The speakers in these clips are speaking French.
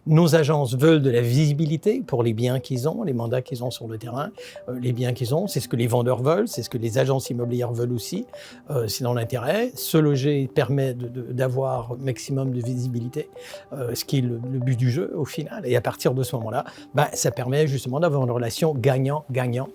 Nos agences veulent de la visibilité pour les biens qu'ils ont, les mandats qu'ils ont sur le terrain, les biens qu'ils ont. C'est ce que les vendeurs veulent, c'est ce que les agences immobilières veulent aussi. C'est dans l'intérêt. Se loger permet d'avoir un maximum de visibilité, ce qui est le but du jeu au final. Et à partir de ce moment-là, ça permet justement d'avoir une relation gagnant-gagnant.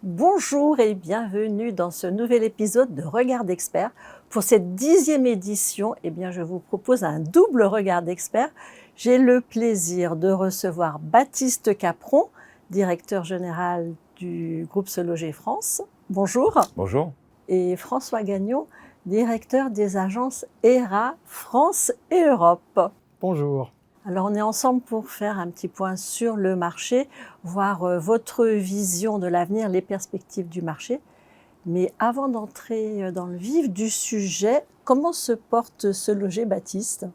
Bonjour et bienvenue dans ce nouvel épisode de Regard d'Expert. Pour cette 10e édition, je vous propose un double Regard d'Expert. J'ai le plaisir de recevoir Baptiste Capron, directeur général du groupe Se Loger France. Bonjour. Bonjour. Et François Gagnon, directeur des agences ERA France et Europe. Bonjour. Alors on est ensemble pour faire un petit point sur le marché, voir votre vision de l'avenir, les perspectives du marché. Mais avant d'entrer dans le vif du sujet, comment se porte Se Loger, Baptiste ?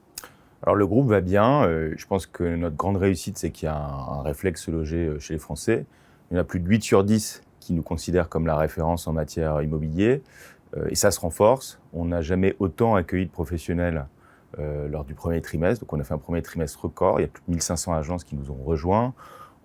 Alors le groupe va bien. Je pense que notre grande réussite, c'est qu'il y a un réflexe Se Loger chez les Français. Il y en a plus de 8 sur 10 qui nous considèrent comme la référence en matière immobilier. Et ça se renforce. On n'a jamais autant accueilli de professionnels lors du premier trimestre. Donc on a fait un premier trimestre record. Il y a plus de 1500 agences qui nous ont rejoints.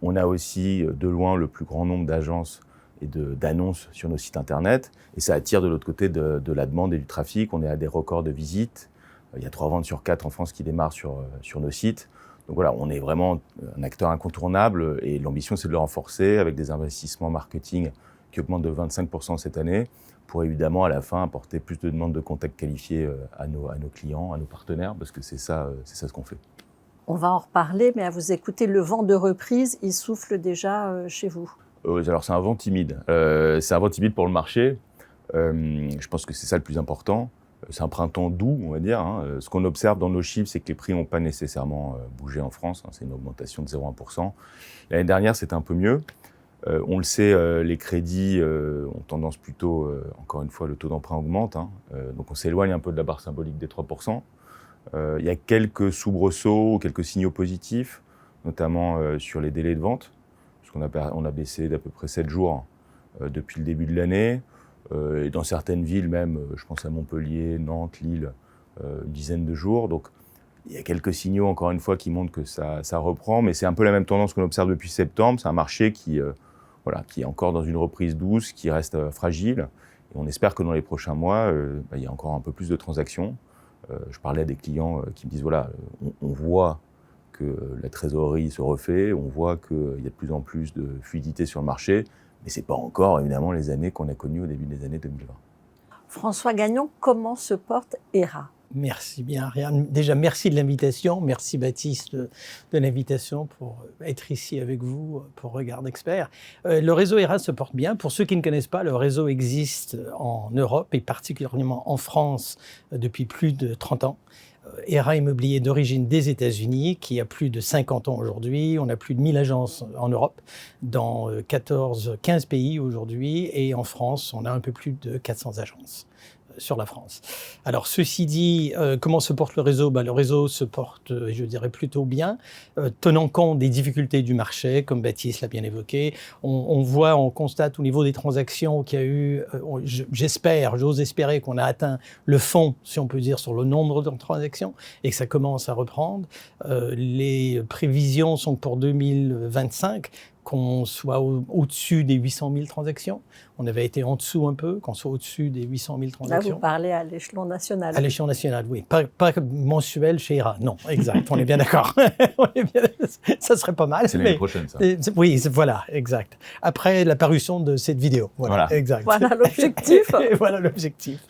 On a aussi de loin le plus grand nombre d'agences et d'annonces sur nos sites internet. Et ça attire de l'autre côté de la demande et du trafic. On est à des records de visites. Il y a 3 ventes sur 4 en France qui démarrent sur nos sites. Donc voilà, on est vraiment un acteur incontournable et l'ambition, c'est de le renforcer avec des investissements marketing qui augmentent de 25% cette année pour évidemment à la fin apporter plus de demandes de contacts qualifiés à nos clients, à nos partenaires, parce que c'est ça ce qu'on fait. On va en reparler, mais à vous écouter, le vent de reprise, il souffle déjà chez vous. Alors c'est un vent timide. C'est un vent timide pour le marché. Je pense que c'est ça le plus important. C'est un printemps doux, on va dire. Ce qu'on observe dans nos chiffres, c'est que les prix n'ont pas nécessairement bougé en France. C'est une augmentation de 0,1%. L'année dernière, c'était un peu mieux. On le sait, les crédits ont tendance plutôt, encore une fois, le taux d'emprunt augmente. Donc on s'éloigne un peu de la barre symbolique des 3%. Il y a quelques soubresauts, quelques signaux positifs, notamment sur les délais de vente. Parce qu'on a baissé d'à peu près 7 jours depuis le début de l'année. Et dans certaines villes même, je pense à Montpellier, Nantes, Lille, une dizaine de jours. Donc il y a quelques signaux, encore une fois, qui montrent que ça reprend. Mais c'est un peu la même tendance qu'on observe depuis septembre. C'est un marché qui est encore dans une reprise douce, qui reste fragile. Et on espère que dans les prochains mois, il y a encore un peu plus de transactions. Je parlais à des clients qui me disent, on voit que la trésorerie se refait, on voit qu'il y a de plus en plus de fluidité sur le marché, mais ce n'est pas encore, évidemment, les années qu'on a connues au début des années 2020. François Gagnon, comment se porte ERA ? Merci bien, Ariane. Déjà, merci de l'invitation. Merci, Baptiste, de l'invitation pour être ici avec vous pour Regard d'Expert. Le réseau ERA se porte bien. Pour ceux qui ne connaissent pas, le réseau existe en Europe et particulièrement en France depuis plus de 30 ans. ERA Immobilier d'origine des États-Unis, qui a plus de 50 ans aujourd'hui. On a plus de 1000 agences en Europe, dans 15 pays aujourd'hui. Et en France, on a un peu plus de 400 agences sur la France. Alors, ceci dit, comment se porte le réseau ? Le réseau se porte, je dirais, plutôt bien, tenant compte des difficultés du marché, comme Baptiste l'a bien évoqué. On constate au niveau des transactions qu'il y a eu, j'ose espérer qu'on a atteint le fond, si on peut dire, sur le nombre de transactions et que ça commence à reprendre. Les prévisions sont que pour 2025, qu'on soit au-dessus des 800 000 transactions. On avait été en dessous un peu, qu'on soit au-dessus des 800 000 transactions. Là, vous parlez à l'échelon national. À l'échelon national, oui. Pas mensuel chez ERA. Non, exact. On est bien d'accord. Ça serait pas mal. C'est l'année prochaine, ça. Oui, voilà, exact. Après la parution de cette vidéo. Voilà. Exact. Voilà l'objectif. Voilà l'objectif.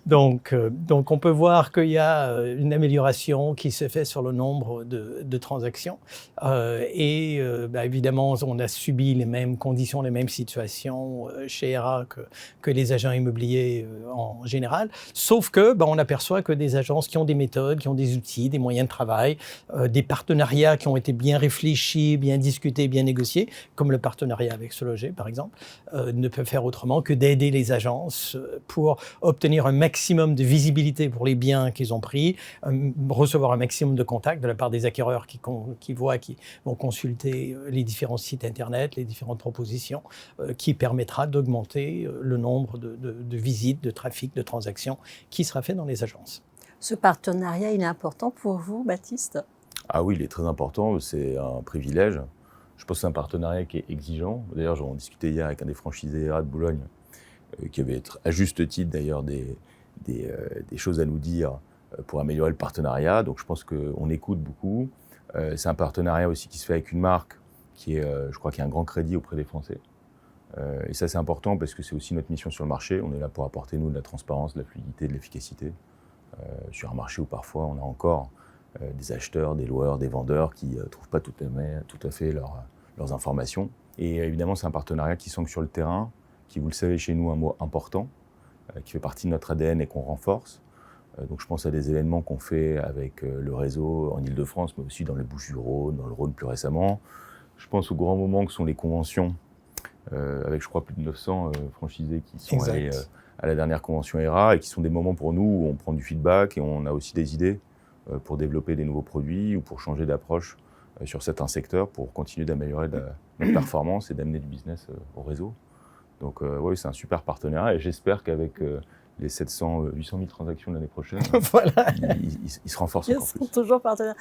Donc, on peut voir qu'il y a une amélioration qui se fait sur le nombre de transactions. Évidemment, on a subi les mêmes conditions, les mêmes situations chez ERA que les agents immobiliers en général, sauf que on aperçoit que des agences qui ont des méthodes, qui ont des outils, des moyens de travail, des partenariats qui ont été bien réfléchis, bien discutés, bien négociés, comme le partenariat avec Se Loger par exemple, ne peuvent faire autrement que d'aider les agences pour obtenir un maximum de visibilité pour les biens qu'ils ont pris, recevoir un maximum de contacts de la part des acquéreurs qui vont consulter les différents sites site internet, les différentes propositions, qui permettra d'augmenter le nombre de visites, de trafic, de transactions qui sera fait dans les agences. Ce partenariat, il est important pour vous, Baptiste? Ah oui, il est très important, c'est un privilège. Je pense que c'est un partenariat qui est exigeant. D'ailleurs, j'en discutais hier avec un des franchisés ERA de Boulogne, qui avait à juste titre d'ailleurs des choses à nous dire pour améliorer le partenariat. Donc je pense qu'on écoute beaucoup. C'est un partenariat aussi qui se fait avec une marque qui est, je crois, qui a un grand crédit auprès des Français. Et ça, c'est important parce que c'est aussi notre mission sur le marché. On est là pour apporter, nous, de la transparence, de la fluidité, de l'efficacité. Sur un marché où parfois on a encore des acheteurs, des loueurs, des vendeurs qui ne trouvent pas tout à fait leurs informations. Et évidemment, c'est un partenariat qui s'ancre sur le terrain, qui, vous le savez, chez nous, un mot important, qui fait partie de notre ADN et qu'on renforce. Donc je pense à des événements qu'on fait avec le réseau en Ile-de-France, mais aussi dans les Bouches-du-Rhône, dans le Rhône plus récemment. Je pense aux grands moments que sont les conventions, avec je crois plus de 900 franchisés qui sont allés à la dernière convention ERA et qui sont des moments pour nous où on prend du feedback et on a aussi des idées pour développer des nouveaux produits ou pour changer d'approche sur certains secteurs pour continuer d'améliorer notre performance et d'amener du business au réseau. Donc oui, c'est un super partenariat et j'espère qu'avec les 800 000 transactions de l'année prochaine, Voilà. ils se renforcent Ils encore sont plus. toujours partenaires.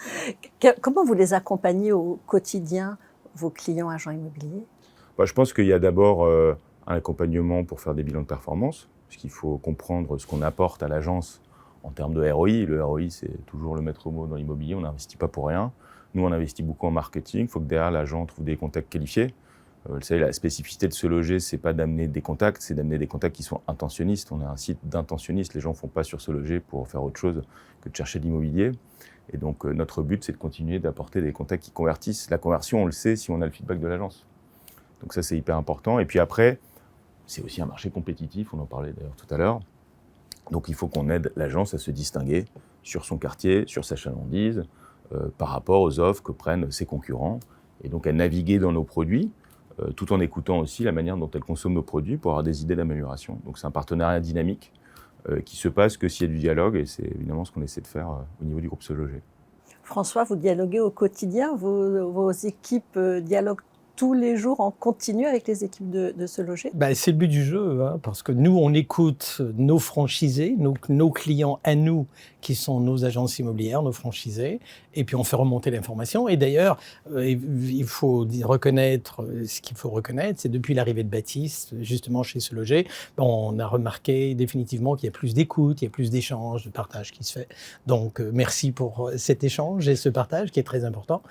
Comment vous les accompagnez au quotidien, vos clients agents immobiliers? Je pense qu'il y a d'abord un accompagnement pour faire des bilans de performance, parce qu'il faut comprendre ce qu'on apporte à l'agence en termes de ROI. Le ROI, c'est toujours le maître mot dans l'immobilier, on n'investit pas pour rien. Nous, on investit beaucoup en marketing, il faut que derrière l'agent trouve des contacts qualifiés. Vous savez, la spécificité de Se Loger, c'est pas d'amener des contacts, c'est d'amener des contacts qui sont intentionnistes. On est un site d'intentionnistes, les gens ne font pas sur Se Loger pour faire autre chose que de chercher de l'immobilier. Et donc, notre but, c'est de continuer d'apporter des contacts qui convertissent. La conversion, on le sait si on a le feedback de l'agence. Donc ça, c'est hyper important. Et puis après, c'est aussi un marché compétitif, on en parlait d'ailleurs tout à l'heure. Donc il faut qu'on aide l'agence à se distinguer sur son quartier, sur sa chalandise, par rapport aux offres que prennent ses concurrents. Et donc à naviguer dans nos produits, tout en écoutant aussi la manière dont elle consomme nos produits pour avoir des idées d'amélioration. Donc c'est un partenariat dynamique qui se passe que s'il y a du dialogue, et c'est évidemment ce qu'on essaie de faire au niveau du groupe Se Loger. François, vous dialoguez au quotidien, vos équipes dialoguent tous les jours en continu avec les équipes de Se Loger? C'est le but du jeu, hein, parce que nous, on écoute nos franchisés, nos clients à nous, qui sont nos agences immobilières, nos franchisés, et puis on fait remonter l'information. Et d'ailleurs, il faut reconnaître ce qu'il faut reconnaître, c'est depuis l'arrivée de Baptiste, justement chez Se Loger, on a remarqué définitivement qu'il y a plus d'écoute, il y a plus d'échanges, de partage qui se fait. Donc merci pour cet échange et ce partage qui est très important,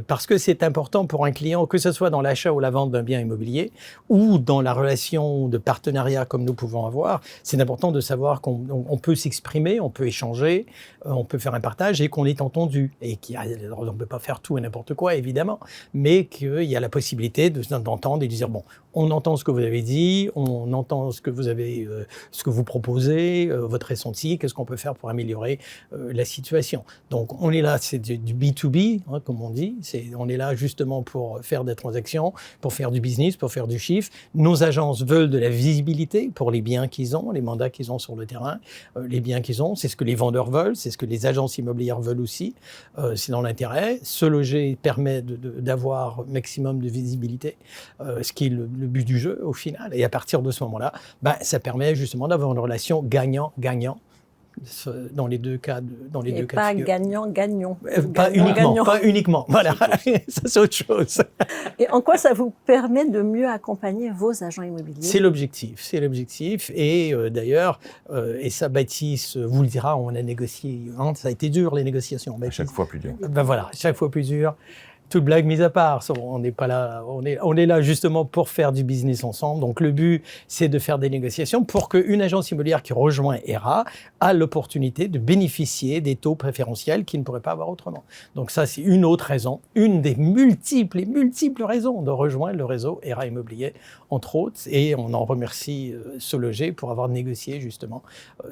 parce que c'est important pour un client, que ce soit dans l'achat ou la vente d'un bien immobilier, ou dans la relation de partenariat comme nous pouvons avoir, c'est important de savoir qu'on peut s'exprimer, on peut échanger, on peut faire un partage et qu'on est entendu. Et on ne peut pas faire tout et n'importe quoi, évidemment, mais qu'il y a la possibilité d'entendre et de dire, bon, on entend ce que vous avez dit, on entend ce que vous proposez, votre ressenti, qu'est-ce qu'on peut faire pour améliorer la situation. Donc on est là, c'est du B2B, hein, comme on dit, on est là justement pour faire des transactions, pour faire du business, pour faire du chiffre. Nos agences veulent de la visibilité pour les biens qu'ils ont, les mandats qu'ils ont sur le terrain, les biens qu'ils ont, c'est ce que les vendeurs veulent, c'est ce que les agences immobilières veulent aussi, c'est dans l'intérêt. Se Loger permet d'avoir un maximum de visibilité, ce qui est le but du jeu au final. Et à partir de ce moment-là, ça permet justement d'avoir une relation gagnant-gagnant dans les deux cas. Et pas gagnant-gagnant. Pas uniquement. Voilà, ça c'est autre chose. Et en quoi ça vous permet de mieux accompagner vos agents immobiliers? C'est l'objectif. Et d'ailleurs, et ça, Baptiste vous le dira, on a négocié, hein, ça a été dur les négociations. Baptiste. À chaque fois plus dur. Voilà, chaque fois plus dur. Toute blague mise à part, on n'est pas là, on est là justement pour faire du business ensemble. Donc le but, c'est de faire des négociations pour qu'une agence immobilière qui rejoint ERA a l'opportunité de bénéficier des taux préférentiels qu'il ne pourrait pas avoir autrement. Donc ça, c'est une autre raison, une des multiples raisons de rejoindre le réseau ERA Immobilier, entre autres. Et on en remercie Se Loger pour avoir négocié justement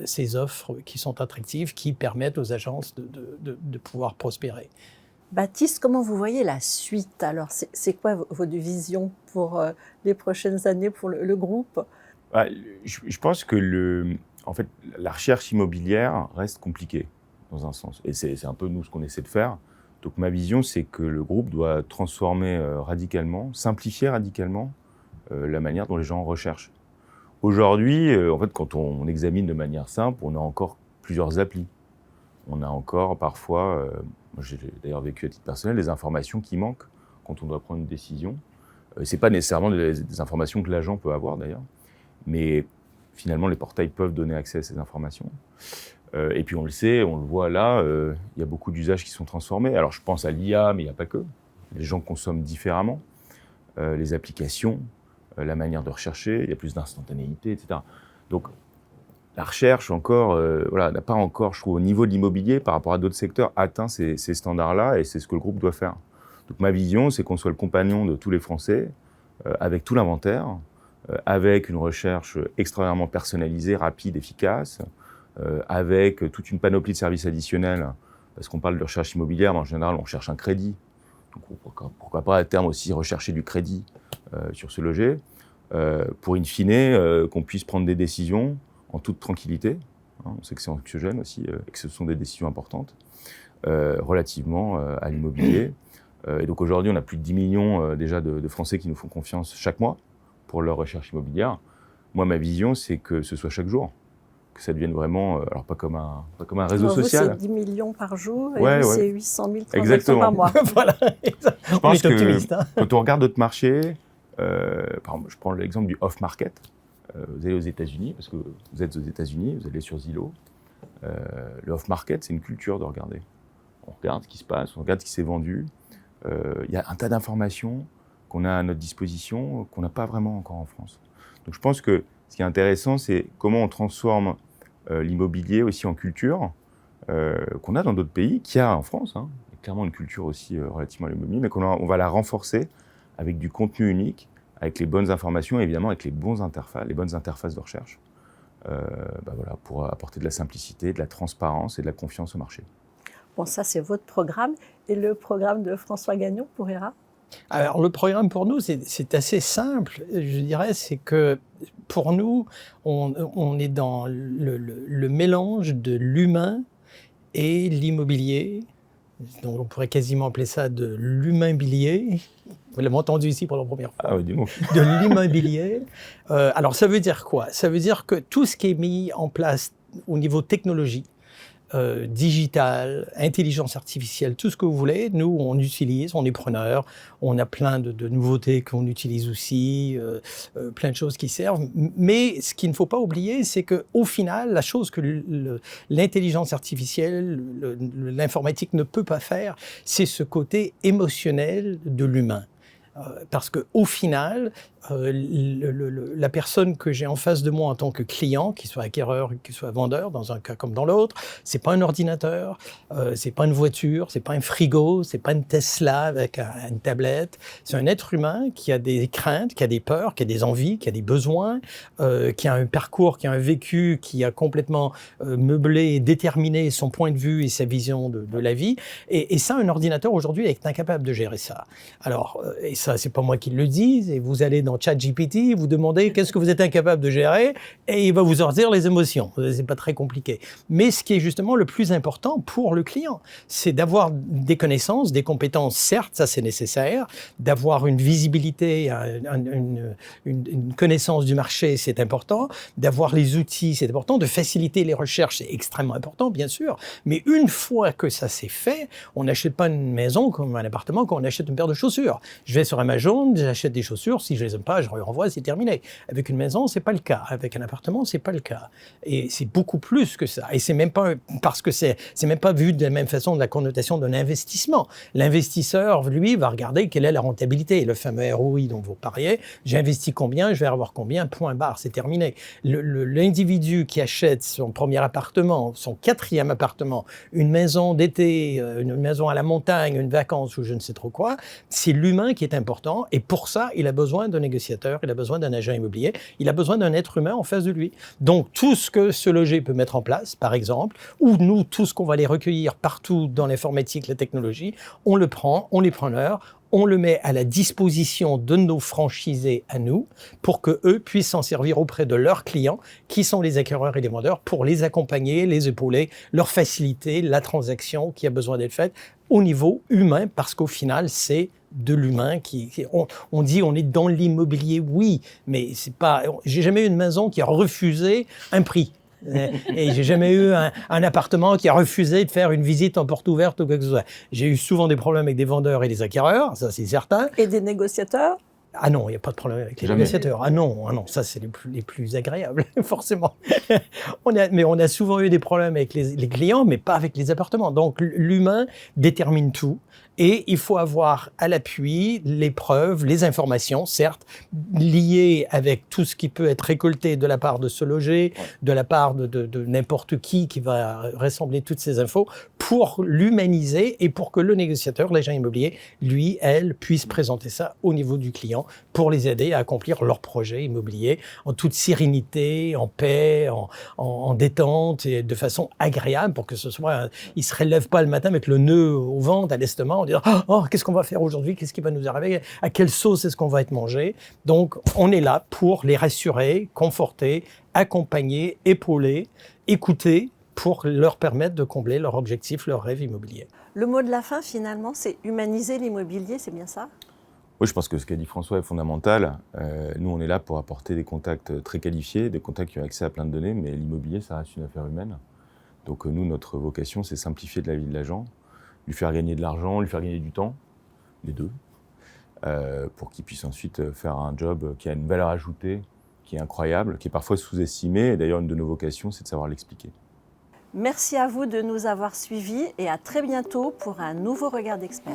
ces offres qui sont attractives, qui permettent aux agences de pouvoir prospérer. Baptiste, comment vous voyez la suite? Alors, c'est quoi votre vision pour les prochaines années pour le groupe? Je pense que en fait, la recherche immobilière reste compliquée, dans un sens. Et c'est un peu nous ce qu'on essaie de faire. Donc ma vision, c'est que le groupe doit transformer radicalement, simplifier radicalement la manière dont les gens recherchent. Aujourd'hui, en fait, quand on examine de manière simple, on a encore plusieurs applis. On a encore parfois, moi j'ai d'ailleurs vécu à titre personnel, des informations qui manquent quand on doit prendre une décision. Ce n'est pas nécessairement des informations que l'agent peut avoir d'ailleurs, mais finalement les portails peuvent donner accès à ces informations. Et puis on le sait, on le voit là, il y a beaucoup d'usages qui sont transformés. Alors je pense à l'IA, mais il n'y a pas que. Les gens consomment différemment. Les applications, la manière de rechercher, il y a plus d'instantanéité, etc. Donc la recherche encore, n'a pas encore, je trouve, au niveau de l'immobilier, par rapport à d'autres secteurs, atteint ces standards-là, et c'est ce que le groupe doit faire. Donc ma vision, c'est qu'on soit le compagnon de tous les Français, avec tout l'inventaire, avec une recherche extrêmement personnalisée, rapide, efficace, avec toute une panoplie de services additionnels, parce qu'on parle de recherche immobilière, mais en général, on cherche un crédit. Donc pourquoi pas à terme aussi rechercher du crédit sur ce loger, pour in fine qu'on puisse prendre des décisions en toute tranquillité. On sait que c'est anxiogène aussi, et que ce sont des décisions importantes, relativement à l'immobilier. Et donc aujourd'hui, on a plus de 10 millions déjà de Français qui nous font confiance chaque mois pour leur recherche immobilière. Moi, ma vision, c'est que ce soit chaque jour, que ça devienne vraiment, alors pas comme un réseau social. C'est 10 millions par jour, Ouais, et ouais. c'est 800 000 transactions Exactement. par mois. Voilà, Je on pense est que optimiste. Hein. quand on regarde d'autres marchés, par exemple, je prends l'exemple du off-market. Vous allez aux États-Unis, parce que vous êtes aux États-Unis, vous allez sur Zillow. Le off-market, c'est une culture de regarder. On regarde ce qui se passe, on regarde ce qui s'est vendu. Il y a un tas d'informations qu'on a à notre disposition, qu'on n'a pas vraiment encore en France. Donc je pense que ce qui est intéressant, c'est comment on transforme l'immobilier aussi en culture, qu'on a dans d'autres pays, qu'il y a en France. Hein. Il y a clairement une culture aussi relativement à l'immobilier, mais on va la renforcer avec du contenu unique, avec les bonnes informations, et évidemment avec les bonnes interfaces de recherche, pour apporter de la simplicité, de la transparence et de la confiance au marché. Bon, ça, c'est votre programme. Et le programme de François Gagnon pour ERA? Alors, le programme pour nous, c'est assez simple, je dirais, c'est que pour nous, on est dans le mélange de l'humain et l'immobilier. Donc, on pourrait quasiment appeler ça de l'humainbilier. Vous l'avez entendu ici pour la première fois. Ah oui, dis-moi. De l'immobilier. Alors, ça veut dire quoi? Ça veut dire que tout ce qui est mis en place au niveau technologie, digital, intelligence artificielle, tout ce que vous voulez, nous, on utilise, on est preneurs, on a plein de nouveautés qu'on utilise aussi, plein de choses qui servent. Mais ce qu'il ne faut pas oublier, c'est qu'au final, la chose que l'intelligence artificielle, l'informatique ne peut pas faire, c'est ce côté émotionnel de l'humain. Parce qu'au final, la personne que j'ai en face de moi en tant que client, qu'il soit acquéreur, qu'il soit vendeur, dans un cas comme dans l'autre, c'est pas un ordinateur, c'est pas une voiture, c'est pas un frigo, c'est pas une Tesla avec une tablette. C'est un être humain qui a des craintes, qui a des peurs, qui a des envies, qui a des besoins, qui a un parcours, qui a un vécu, qui a complètement meublé et déterminé son point de vue et sa vision de la vie. Et ça, un ordinateur aujourd'hui est incapable de gérer ça. Alors, et ça, c'est pas moi qui le dis, et vous allez dans ChatGPT, vous demandez qu'est-ce que vous êtes incapable de gérer, et il va vous sortir les émotions. C'est pas très compliqué. Mais ce qui est justement le plus important pour le client, c'est d'avoir des connaissances, des compétences, certes, ça c'est nécessaire, d'avoir une visibilité, une connaissance du marché, c'est important, d'avoir les outils, c'est important, de faciliter les recherches, c'est extrêmement important, bien sûr, mais une fois que ça c'est fait, on n'achète pas une maison comme un appartement quand on achète une paire de chaussures. Je vais sur Amazon, j'achète des chaussures, si je les aime pas, je les renvoie, c'est terminé. Avec une maison, c'est pas le cas. Avec un appartement, c'est pas le cas. Et c'est beaucoup plus que ça. Et c'est même pas, parce que c'est même pas vu de la même façon de la connotation d'un investissement. L'investisseur, lui, va regarder quelle est la rentabilité. Le fameux ROI dont vous parliez, j'ai investi combien, je vais avoir combien, point barre, c'est terminé. L'individu qui achète son premier appartement, son 4e appartement, une maison d'été, une maison à la montagne, une vacance ou je ne sais trop quoi, c'est l'humain qui est important. Et pour ça, il a besoin d'un négociateur, il a besoin d'un agent immobilier, il a besoin d'un être humain en face de lui. Donc tout ce que ce loger peut mettre en place, par exemple, ou nous, tout ce qu'on va aller recueillir partout dans l'informatique, la technologie, on le prend, on est preneur, on le met à la disposition de nos franchisés à nous pour qu'eux puissent s'en servir auprès de leurs clients, qui sont les acquéreurs et les vendeurs, pour les accompagner, les épauler, leur faciliter la transaction qui a besoin d'être faite, au niveau humain, parce qu'au final, c'est de l'humain on dit on est dans l'immobilier, oui, mais c'est pas. J'ai jamais eu une maison qui a refusé un prix. Et j'ai jamais eu un appartement qui a refusé de faire une visite en porte ouverte ou quoi que ce soit. J'ai eu souvent des problèmes avec des vendeurs et des acquéreurs, ça c'est certain. Et des négociateurs? Ah non, il n'y a pas de problème avec les négociateurs. Ah non, ça c'est les plus agréables, forcément. Mais on a souvent eu des problèmes avec les clients, mais pas avec les appartements. Donc l'humain détermine tout. Et il faut avoir à l'appui les preuves, les informations, certes, liées avec tout ce qui peut être récolté de la part de Se Loger, de la part de n'importe qui va rassembler toutes ces infos pour l'humaniser et pour que le négociateur, l'agent immobilier, lui, elle, puisse présenter ça au niveau du client pour les aider à accomplir leur projet immobilier en toute sérénité, en paix, en détente et de façon agréable pour que ce soit... Ils ne se relèvent pas le matin avec le nœud au ventre, à l'estomac, en disant « Oh, qu'est-ce qu'on va faire aujourd'hui? Qu'est-ce qui va nous arriver? À quelle sauce est-ce qu'on va être mangé ?» Donc, on est là pour les rassurer, conforter, accompagner, épauler, écouter pour leur permettre de combler leur objectif, leur rêve immobilier. Le mot de la fin, finalement, c'est humaniser l'immobilier, c'est bien ça? Oui, je pense que ce qu'a dit François est fondamental. Nous, on est là pour apporter des contacts très qualifiés, des contacts qui ont accès à plein de données, mais l'immobilier, ça reste une affaire humaine. Donc nous, notre vocation, c'est simplifier de la vie de l'agent, lui faire gagner de l'argent, lui faire gagner du temps, les deux, pour qu'il puisse ensuite faire un job qui a une valeur ajoutée, qui est incroyable, qui est parfois sous-estimé. Et d'ailleurs, une de nos vocations, c'est de savoir l'expliquer. Merci à vous de nous avoir suivis et à très bientôt pour un nouveau regard d'expert.